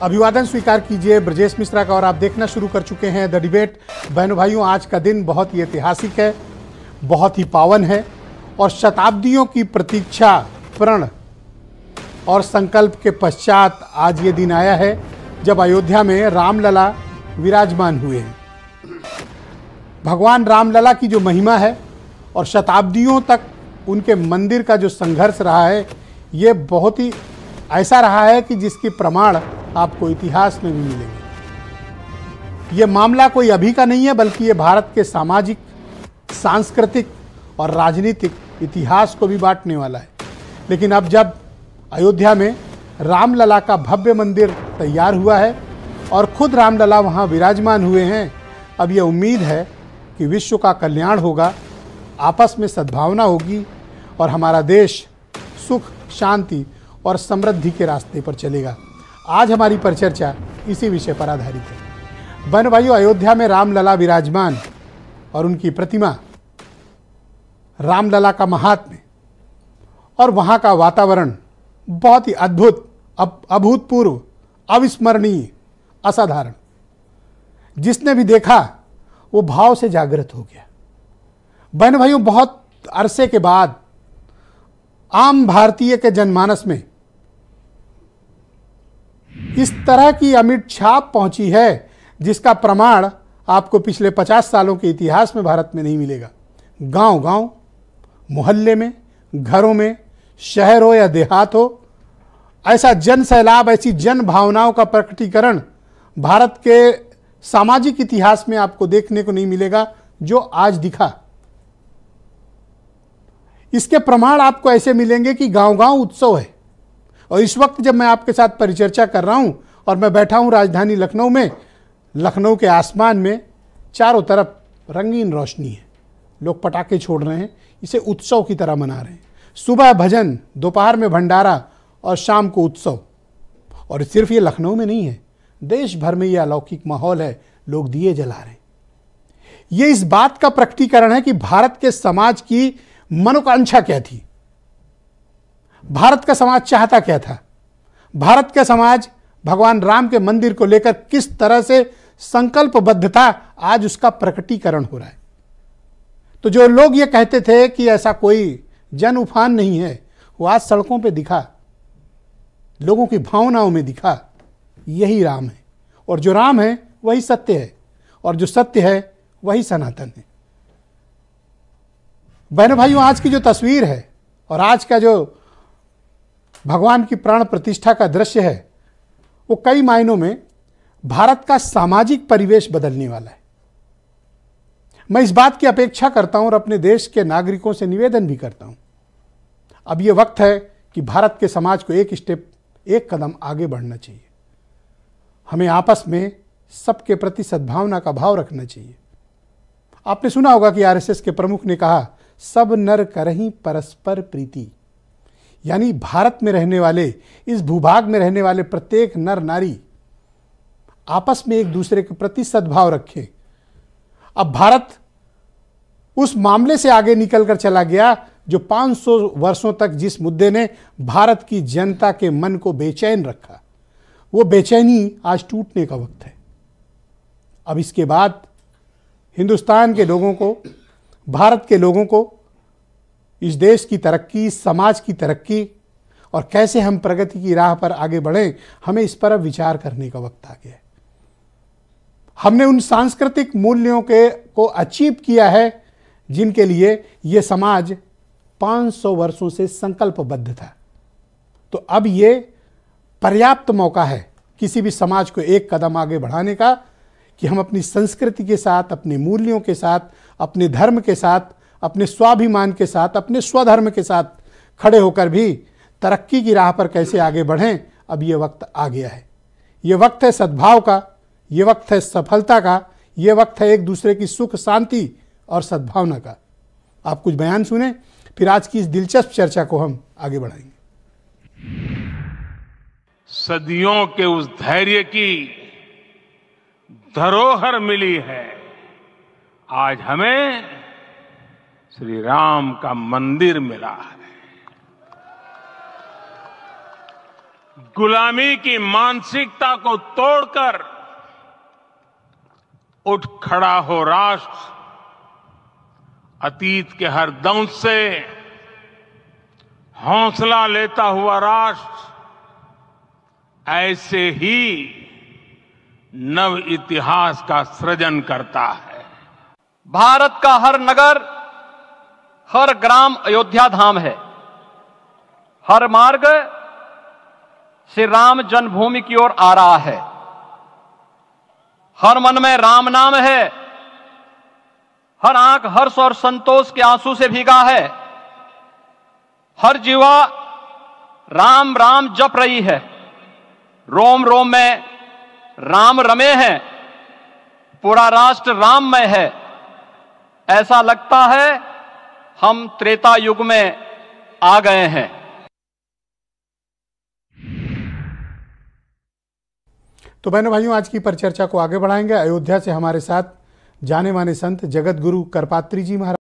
अभिवादन स्वीकार कीजिए ब्रजेश मिश्रा का और आप देखना शुरू कर चुके हैं द डिबेट। बहनों भाइयों, आज का दिन बहुत ही ऐतिहासिक है, बहुत ही पावन है और शताब्दियों की प्रतीक्षा, प्रण और संकल्प के पश्चात आज ये दिन आया है जब अयोध्या में रामलला विराजमान हुए हैं। भगवान रामलला की जो महिमा है और शताब्दियों तक उनके मंदिर का जो संघर्ष रहा है, ये बहुत ही ऐसा रहा है कि जिसकी प्रमाण आपको इतिहास में भी मिलेंगे। ये मामला कोई अभी का नहीं है, बल्कि ये भारत के सामाजिक, सांस्कृतिक और राजनीतिक इतिहास को भी बांटने वाला है। लेकिन अब जब अयोध्या में रामलला का भव्य मंदिर तैयार हुआ है और खुद रामलला वहाँ विराजमान हुए हैं, अब ये उम्मीद है कि विश्व का कल्याण होगा, आपस में सद्भावना होगी और हमारा देश सुख, शांति और समृद्धि के रास्ते पर चलेगा। आज हमारी परिचर्चा इसी विषय पर आधारित है। बहनों भाइयों, अयोध्या में रामलला विराजमान और उनकी प्रतिमा, रामलला का महात्म्य और वहाँ का वातावरण बहुत ही अद्भुत, अभूतपूर्व, अविस्मरणीय, असाधारण। जिसने भी देखा वो भाव से जागृत हो गया। बहनों भाइयों, बहुत अरसे के बाद आम भारतीय के जनमानस में इस तरह की अमिट छाप पहुंची है जिसका प्रमाण आपको पिछले 50 सालों के इतिहास में भारत में नहीं मिलेगा। गांव गांव, मोहल्ले में, घरों में, शहर हो या देहात हो, ऐसा जन सैलाब, ऐसी जन भावनाओं का प्रकटीकरण भारत के सामाजिक इतिहास में आपको देखने को नहीं मिलेगा जो आज दिखा। इसके प्रमाण आपको ऐसे मिलेंगे कि गांव गांव उत्सव है। और इस वक्त जब मैं आपके साथ परिचर्चा कर रहा हूं और मैं बैठा हूं राजधानी लखनऊ में, लखनऊ के आसमान में चारों तरफ रंगीन रोशनी है, लोग पटाखे छोड़ रहे हैं, इसे उत्सव की तरह मना रहे हैं। सुबह भजन, दोपहर में भंडारा और शाम को उत्सव। और सिर्फ ये लखनऊ में नहीं है, देश भर में यह अलौकिक माहौल है, लोग दिए जला रहे हैं। ये इस बात का प्रकटीकरण है कि भारत के समाज की मनोकांक्षा क्या थी, भारत का समाज चाहता क्या था, भारत का समाज भगवान राम के मंदिर को लेकर किस तरह से संकल्पबद्ध था, आज उसका प्रकटीकरण हो रहा है। तो जो लोग ये कहते थे कि ऐसा कोई जन उफान नहीं है, वो आज सड़कों पे दिखा, लोगों की भावनाओं में दिखा। यही राम है और जो राम है वही सत्य है और जो सत्य है वही सनातन है। बहनों भाइयों, आज की जो तस्वीर है और आज का जो भगवान की प्राण प्रतिष्ठा का दृश्य है, वो कई मायनों में भारत का सामाजिक परिवेश बदलने वाला है। मैं इस बात की अपेक्षा करता हूं और अपने देश के नागरिकों से निवेदन भी करता हूं, अब यह वक्त है कि भारत के समाज को एक कदम आगे बढ़ना चाहिए। हमें आपस में सबके प्रति सद्भावना का भाव रखना चाहिए। आपने सुना होगा कि आरएसएस के प्रमुख ने कहा, सब नर करहीं परस्पर प्रीति, यानी भारत में रहने वाले, इस भूभाग में रहने वाले प्रत्येक नर नारी आपस में एक दूसरे के प्रति सद्भाव रखें। अब भारत उस मामले से आगे निकलकर चला गया जो 500 वर्षों तक जिस मुद्दे ने भारत की जनता के मन को बेचैन रखा, वो बेचैनी आज टूटने का वक्त है। अब इसके बाद हिंदुस्तान के लोगों को, भारत के लोगों को इस देश की तरक्की, इस समाज की तरक्की और कैसे हम प्रगति की राह पर आगे बढ़ें, हमें इस पर अब विचार करने का वक्त आ गया है। हमने उन सांस्कृतिक मूल्यों को अचीव किया है जिनके लिए ये समाज 500 वर्षों से संकल्पबद्ध था। तो अब ये पर्याप्त मौका है किसी भी समाज को एक कदम आगे बढ़ाने का कि हम अपनी संस्कृति के साथ, अपने मूल्यों के साथ, अपने धर्म के साथ, अपने स्वाभिमान के साथ, अपने स्वधर्म के साथ खड़े होकर भी तरक्की की राह पर कैसे आगे बढ़ें। अब ये वक्त आ गया है। ये वक्त है सद्भाव का, ये वक्त है सफलता का, ये वक्त है एक दूसरे की सुख, शांति और सद्भावना का। आप कुछ बयान सुने, फिर आज की इस दिलचस्प चर्चा को हम आगे बढ़ाएंगे। सदियों के उस धैर्य की धरोहर मिली है। आज हमें श्री राम का मंदिर मिला है। गुलामी की मानसिकता को तोड़कर उठ खड़ा हो राष्ट्र, अतीत के हर दंश से हौसला लेता हुआ राष्ट्र ऐसे ही नव इतिहास का सृजन करता है। भारत का हर नगर, हर ग्राम अयोध्या धाम है। हर मार्ग श्री राम जन्मभूमि की ओर आ रहा है। हर मन में राम नाम है। हर आंख हर्ष और संतोष के आंसू से भीगा है। हर जीवा राम राम जप रही है। रोम रोम में राम रमे हैं। पूरा राष्ट्र राममय है। ऐसा लगता है हम त्रेता युग में आ गए हैं। तो बहनों भाइयों, आज की परिचर्चा को आगे बढ़ाएंगे। अयोध्या से हमारे साथ जाने माने संत जगत गुरु करपात्री जी महाराज।